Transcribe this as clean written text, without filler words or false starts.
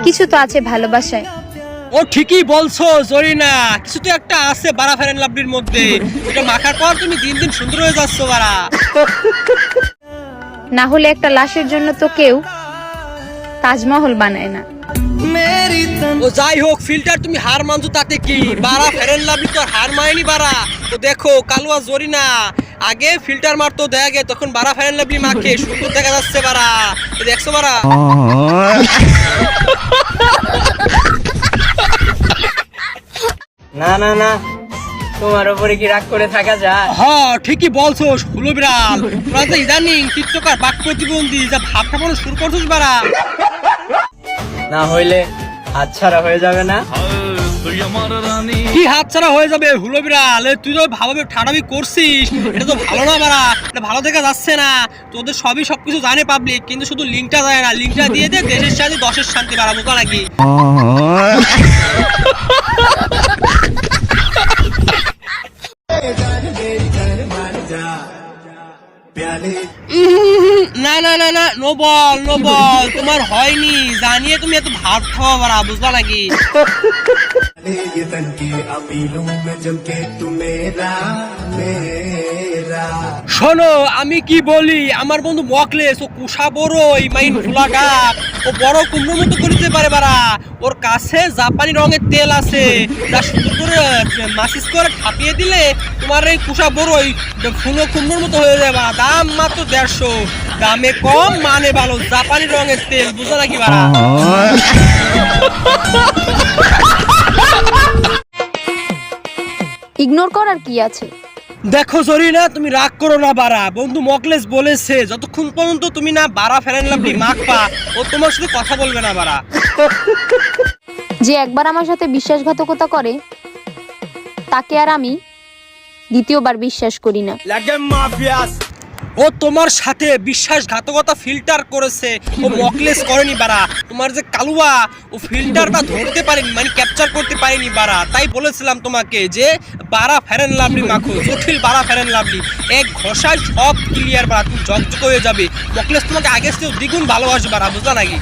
কিছু তো আছে ভালোবাসায়। ও ঠিকই বলছো জরিনা, কিছু তো একটা আছে বারা ফেয়ার এন্ড লাভলির মধ্যে। এটা মাখার পর তুমি দিন দিন সুন্দর হয়ে যাচ্ছ বারা। না হলে একটা লাশের জন্য তো কেউ তাজমহল বানায় না। ও যাই হোক, ফিল্টার তুমি হার মানছো তাতে কি, বারা ফেয়ার এন্ড লাভলি তো আর হার মানেনি বারা। তো দেখো কালুয়া জরিনা আগে ফিল্টার মারতো দেখে, তখন বারা ফেয়ার এন্ড লাভলি মাখে সুন্দর দেখা যাচ্ছে বারা। দেখছো বারা? না না না, তোমার উপরে কি রাগ করে থাকা যায়? হ্যাঁ ঠিকই বলছো হুলো বিড়াল, তোরা যে ইদানিং টিকটকার বাক প্রতিবন্ধী যা ভাব খাপানো শুরু করছিস বারা। না হইলে হাতছাড়া হয়ে যাবে না? কি হাত ছাড়া হয়ে যাবে হুলো বিড়াল? তুই তো ভাবে ঠাড়াবি করছিস, এটা তো ভালো না বারা, এটা ভালো দেখা যাচ্ছে না। তোদের সবকিছু জানে পাবলিক, কিন্তু শুধু লিঙ্কটা যায় না। লিঙ্কটা দিয়ে দে, দেশের শান্তি দশের শান্তি বাড়া, বোকা নাকি? না না না না, নো বল নো বল, তোমার হয়নি জানিয়ে তুমি এত ভাব খাওয়া বাড়া, বুঝলা নাকি? শোনো আমি কি বলি, আমার বন্ধু মকলেস ও কুষা বড়ই মাইন ফুলা ডাক, ও বড় কুমড়োর মতো করিতে পারে বাড়া। ওর কাছে জাপানি রঙের তেল আছে, যা সুন্দর করে মাসিজ করে ঠাপিয়ে দিলে তোমার এই কুষা বড়ই ফুলো কুমড়োর মতো হয়ে যাবে। দাম মাত্র 150, দামে কম মানে ভালো, জাপানি রঙের তেল, বুঝা নাকি বাড়া? ইগনোর করার কি আছে? দেখো জরিনা, তুমি রাগ করো না বারা, বন্ধু মকলেস বলেছে যতক্ষণ পর্যন্ত তুমি না বারা ফেয়ার এন্ড লাভলি মাখবা ও তোমার সাথে কথা বলবে না বারা। যে একবার আমার সাথে বিশ্বাসঘাতকতা করে তাকে আর আমি দ্বিতীয়বার বিশ্বাস করি না। ও তোমার সাথে বিশ্বাসঘাতকতা ফিল্টার করেছে, ও মকলেস করেনি বারা। তোমার যে কালুয়া, ও ফিল্টারটা ধরতে পারেনি, মানে ক্যাপচার করতে পারেনি বারা। তাই বলেছিলাম তোমাকে যে বারা ফেয়ার এন্ড লাভলি মাখো, জটিল বারা ফেয়ার এন্ড লাভলি, এক ঘষায় সব ক্লিয়ার বারা, তুমি ঝকঝক হয়ে যাবে। মকলেস তোমাকে আগের চেয়েও দ্বিগুণ ভালোবাসবে বারা, বুঝলা নাকি?